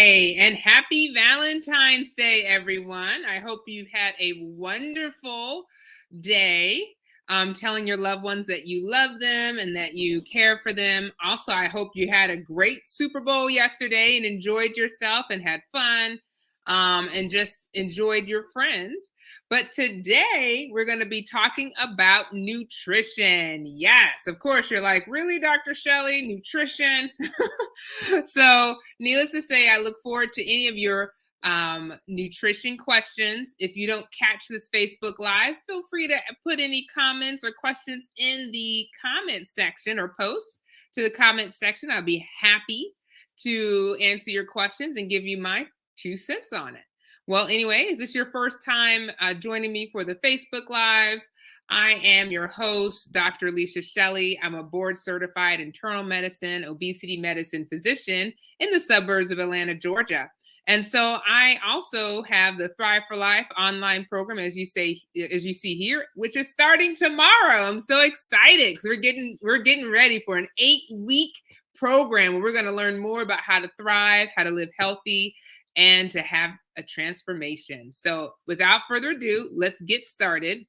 Day and happy Valentine's Day, everyone. I hope you've had a wonderful day. Telling your loved ones that you love them and that you care for them. Also, I hope you had a great Super Bowl yesterday and enjoyed yourself and had fun and just enjoyed your friends. But today we're going to be talking about nutrition. Yes, of course, you're like, really, Dr. Shelley, nutrition? So, needless to say, I look forward to any of your nutrition questions. If you don't catch this Facebook Live, feel free to put any comments or questions in the comment section or post to the comment section. I'll be happy to answer your questions and give you my 2 cents on it. Well, anyway, is this your first time joining me for the Facebook Live? I am your host, Dr. Alicia Shelley. I'm a board-certified internal medicine, obesity medicine physician in the suburbs of Atlanta, Georgia. And so I also have the Thrive for Life online program, as you see here, which is starting tomorrow. I'm so excited because we're getting ready for an 8-week program where we're going to learn more about how to thrive, how to live healthy, and to have a transformation. So without further ado, let's get started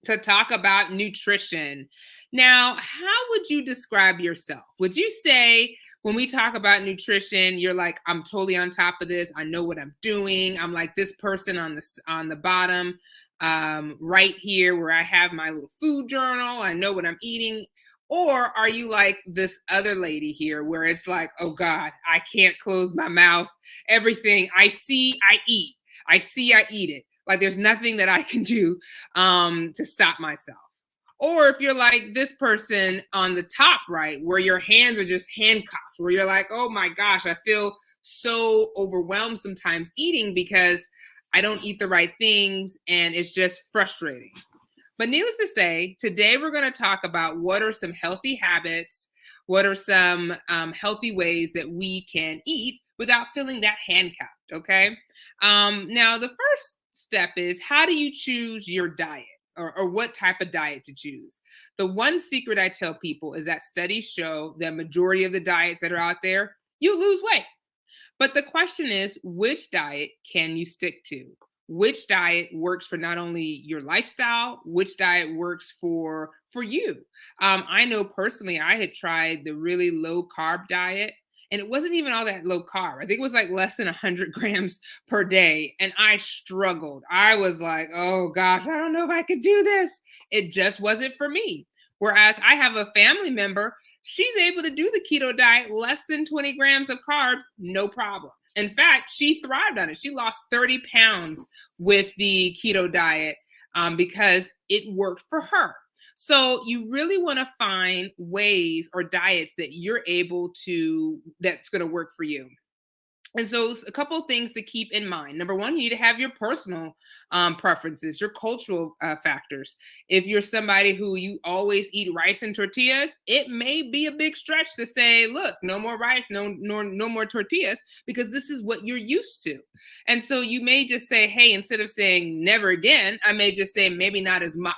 to talk about nutrition. Now, how would you describe yourself? Would you say when we talk about nutrition, you're like, I'm totally on top of this. I know what I'm doing. I'm like this person on the bottom right here where I have my little food journal. I know what I'm eating. Or are you like this other lady here where it's like, oh God, I can't close my mouth. Everything I see, I eat. I see, I eat it. Like there's nothing that I can do to stop myself. Or if you're like this person on the top right, where your hands are just handcuffed, where you're like, oh my gosh, I feel so overwhelmed sometimes eating because I don't eat the right things and it's just frustrating. But needless to say, today we're going to talk about what are some healthy habits, what are some healthy ways that we can eat without feeling that handcuffed, okay? Now, the first step is, how do you choose your diet or what type of diet to choose? The one secret I tell people is that studies show that majority of the diets that are out there, you lose weight. But the question is, which diet can you stick to? Which diet works for not only your lifestyle, which diet works for you? I know personally, I had tried the really low carb diet, and it wasn't even all that low carb. I think it was like less than 100 grams per day, and I struggled. I was like, oh gosh, I don't know if I could do this. It just wasn't for me. Whereas I have a family member, she's able to do the keto diet, less than 20 grams of carbs, no problem. In fact, she thrived on it. She lost 30 pounds with the keto diet because it worked for her. So you really want to find ways or diets that you're able to, that's going to work for you. And so a couple of things to keep in mind. Number one, you need to have your personal preferences, your cultural factors. If you're somebody who you always eat rice and tortillas, it may be a big stretch to say, look, no more rice, no more tortillas, because this is what you're used to. And so you may just say, hey, instead of saying never again, I may just say maybe not as much.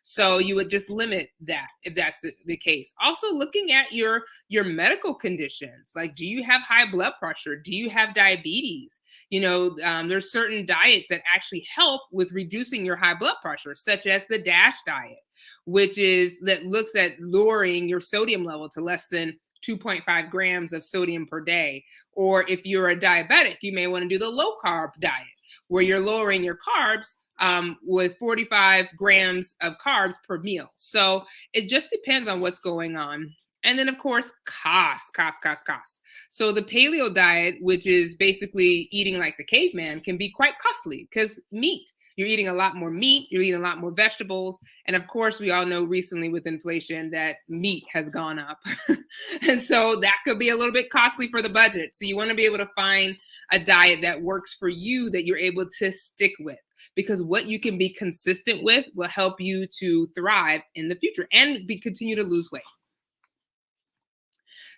So you would just limit that if that's the case. Also looking at your medical conditions, like do you have high blood pressure? Do you have diabetes? You know, there's certain diets that actually help with reducing your high blood pressure, such as the DASH diet, that looks at lowering your sodium level to less than 2.5 grams of sodium per day. Or if you're a diabetic, you may want to do the low carb diet, where you're lowering your carbs with 45 grams of carbs per meal. So it just depends on what's going on. And then, of course, cost. So the paleo diet, which is basically eating like the caveman, can be quite costly because meat. You're eating a lot more meat. You're eating a lot more vegetables. And of course, we all know recently with inflation that meat has gone up. And so that could be a little bit costly for the budget. So you want to be able to find a diet that works for you, that you're able to stick with. Because what you can be consistent with will help you to thrive in the future and continue to lose weight.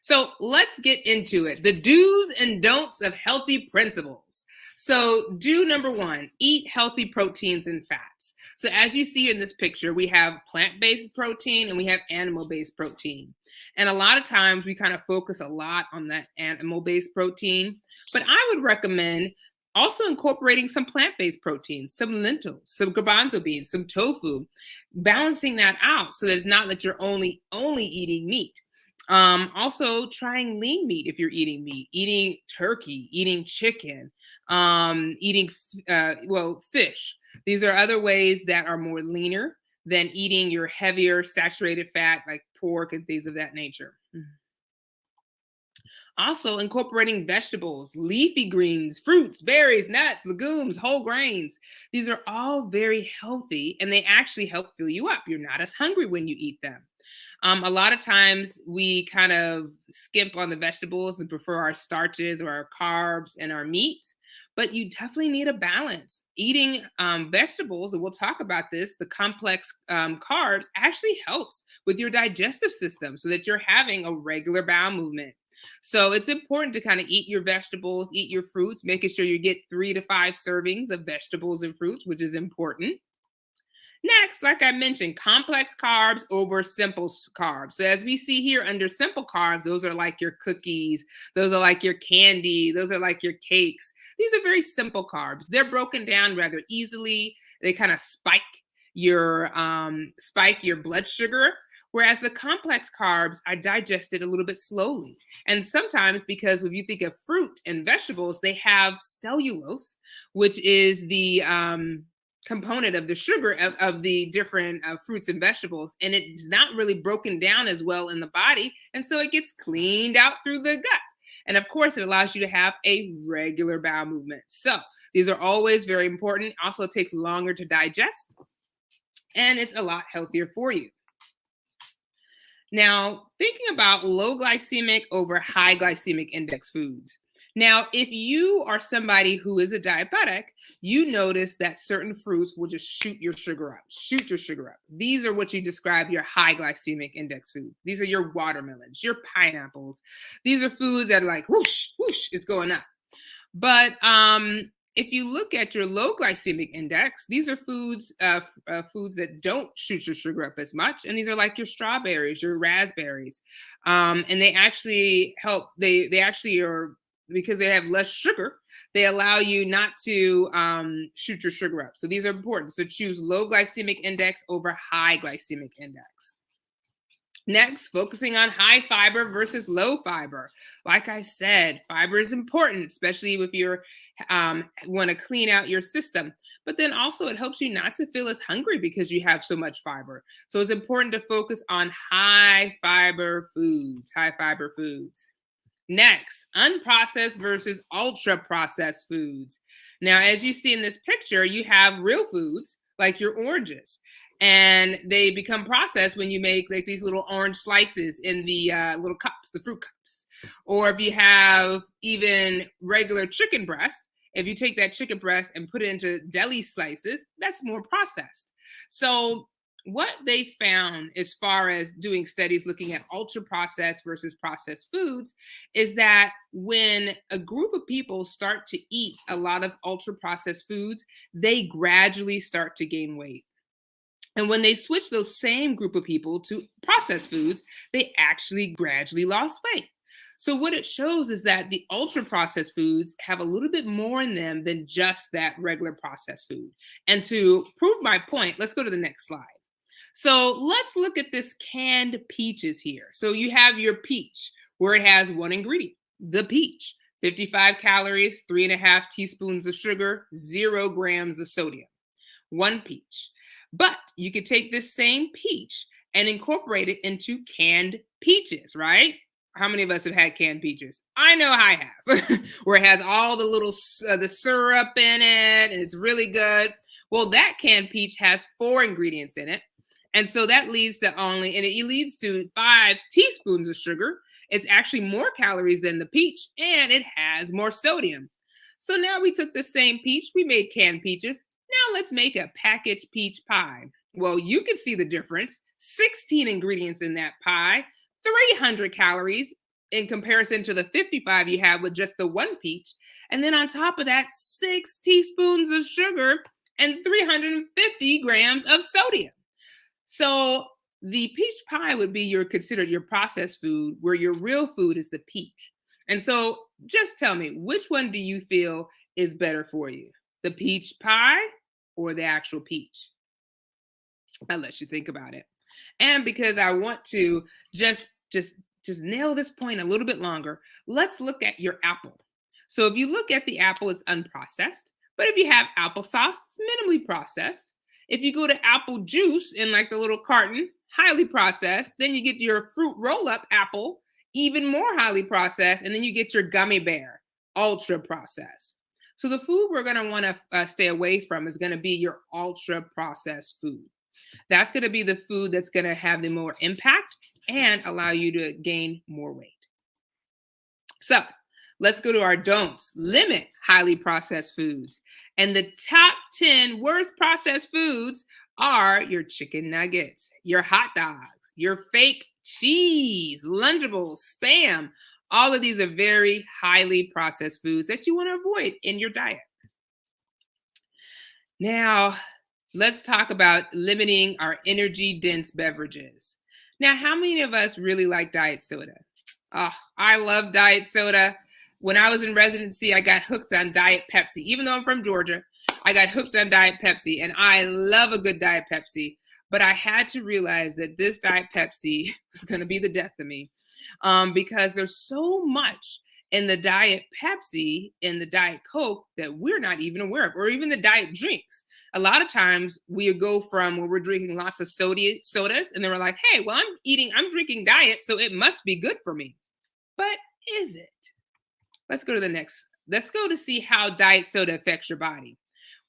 So let's get into it. The do's and don'ts of healthy principles. So do number one, eat healthy proteins and fats. So as you see in this picture, we have plant-based protein and we have animal-based protein. And a lot of times we kind of focus a lot on that animal-based protein, but I would recommend also incorporating some plant-based proteins, some lentils, some garbanzo beans, some tofu, balancing that out so that it's not that you're only eating meat. Also trying lean meat if you're eating meat, eating turkey, eating chicken, eating fish. These are other ways that are more leaner than eating your heavier saturated fat like pork and things of that nature. Also, incorporating vegetables, leafy greens, fruits, berries, nuts, legumes, whole grains. These are all very healthy and they actually help fill you up. You're not as hungry when you eat them. A lot of times we kind of skimp on the vegetables and prefer our starches or our carbs and our meats, but you definitely need a balance. Eating vegetables, and we'll talk about this, the complex carbs actually helps with your digestive system so that you're having a regular bowel movement. So it's important to kind of eat your vegetables, eat your fruits, making sure you get 3 to 5 servings of vegetables and fruits, which is important. Next, like I mentioned, complex carbs over simple carbs. So as we see here under simple carbs, those are like your cookies, those are like your candy, those are like your cakes. These are very simple carbs. They're broken down rather easily. They kind of spike your blood sugar. Whereas the complex carbs are digested a little bit slowly. And sometimes, because if you think of fruit and vegetables, they have cellulose, which is the component of the sugar of the different fruits and vegetables, and it's not really broken down as well in the body, and so it gets cleaned out through the gut. And of course, it allows you to have a regular bowel movement. So these are always very important. Also, it takes longer to digest, and it's a lot healthier for you. Now, thinking about low glycemic over high glycemic index foods. Now, if you are somebody who is a diabetic, you notice that certain fruits will just shoot your sugar up. These are what you describe your high glycemic index food. These are your watermelons, your pineapples. These are foods that are like whoosh, whoosh, it's going up. But if you look at your low glycemic index, these are foods that don't shoot your sugar up as much, and these are like your strawberries, your raspberries, and they actually help. They actually are, because they have less sugar. They allow you not to shoot your sugar up. So these are important. So choose low glycemic index over high glycemic index. Next, focusing on high fiber versus low fiber. Like I said, fiber is important, especially if you're want to clean out your system. But then also it helps you not to feel as hungry because you have so much fiber. So it's important to focus on high fiber foods, high fiber foods. Next, unprocessed versus ultra processed foods. Now, as you see in this picture, you have real foods like your oranges, and they become processed when you make like these little orange slices in the little cups, the fruit cups. Or if you have even regular chicken breast, if you take that chicken breast and put it into deli slices, that's more processed. So what they found as far as doing studies looking at ultra processed versus processed foods is that when a group of people start to eat a lot of ultra processed foods, they gradually start to gain weight. And when they switch those same group of people to processed foods, they actually gradually lost weight. So what it shows is that the ultra processed foods have a little bit more in them than just that regular processed food. And to prove my point, let's go to the next slide. So let's look at this canned peaches here. So you have your peach where it has one ingredient, the peach, 55 calories, 3.5 teaspoons of sugar, 0 grams of sodium, one peach. But you could take this same peach and incorporate it into canned peaches, right? How many of us have had canned peaches? I know I have, where it has all the little the syrup in it, and it's really good. Well, that canned peach has 4 ingredients in it. And so that leads to it leads to 5 teaspoons of sugar. It's actually more calories than the peach, and it has more sodium. So now we took the same peach, we made canned peaches. Now let's make a packaged peach pie. Well, you can see the difference. 16 ingredients in that pie, 300 calories in comparison to the 55 you have with just the one peach. And then on top of that, 6 teaspoons of sugar and 350 grams of sodium. So the peach pie would be considered your processed food, where your real food is the peach. And so just tell me, which one do you feel is better for you? The peach pie or the actual peach? I'll let you think about it. And because I want to just nail this point a little bit longer, let's look at your apple. So if you look at the apple, it's unprocessed. But if you have applesauce, it's minimally processed. If you go to apple juice in like the little carton, highly processed. Then you get your fruit roll-up apple, even more highly processed. And then you get your gummy bear, ultra processed. So the food we're going to want to stay away from is going to be your ultra processed food. That's going to be the food that's going to have the more impact and allow you to gain more weight. So let's go to our don'ts. Limit highly processed foods. And the top 10 worst processed foods are your chicken nuggets, your hot dogs, your fake cheese, Lunchables, Spam. All of these are very highly processed foods that you want to avoid in your diet. Now, let's talk about limiting our energy dense beverages. Now, how many of us really like diet soda? Oh, I love diet soda. When I was in residency, I got hooked on Diet Pepsi. Even though I'm from Georgia, I got hooked on Diet Pepsi, and I love a good Diet Pepsi. But I had to realize that this Diet Pepsi was going to be the death of me, because there's so much in the Diet Pepsi and the Diet Coke that we're not even aware of, or even the diet drinks. A lot of times we go from where we're drinking lots of sodas, and then we're like, hey, well, I'm drinking diet, so it must be good for me. But is it? Let's go to the next. Let's go to see how diet soda affects your body.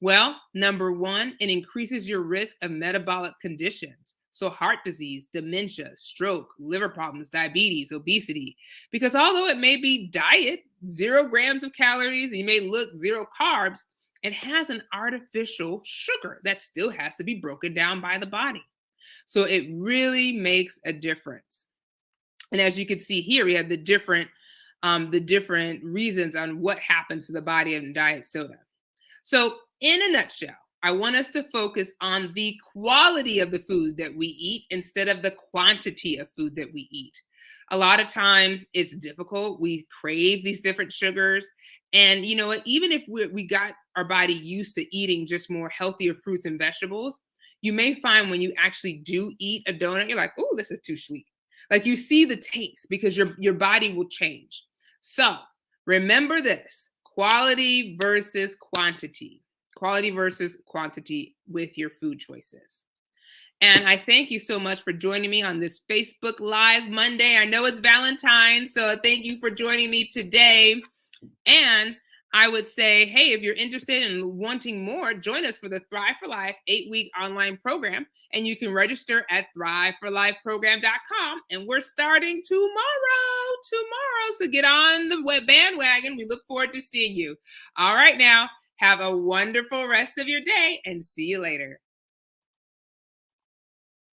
Well, number one, it increases your risk of metabolic conditions. So heart disease, dementia, stroke, liver problems, diabetes, obesity. Because although it may be diet, 0 grams of calories, and you may look 0 carbs, it has an artificial sugar that still has to be broken down by the body. So it really makes a difference. And as you can see here, we have the different reasons on what happens to the body of diet soda. So in a nutshell, I want us to focus on the quality of the food that we eat instead of the quantity of food that we eat. A lot of times it's difficult. We crave these different sugars. And you know what? Even if we got our body used to eating just more healthier fruits and vegetables, you may find when you actually do eat a donut, you're like, oh, this is too sweet. Like you see the taste because your body will change. So remember this: quality versus quantity. Quality versus quantity with your food choices. And I thank you so much for joining me on this Facebook Live Monday. I know it's Valentine's, so thank you for joining me today. And I would say, hey, if you're interested in wanting more, join us for the Thrive for Life 8-week online program. And you can register at thriveforlifeprogram.com. And we're starting tomorrow. So get on the bandwagon. We look forward to seeing you. All right, now, have a wonderful rest of your day and see you later.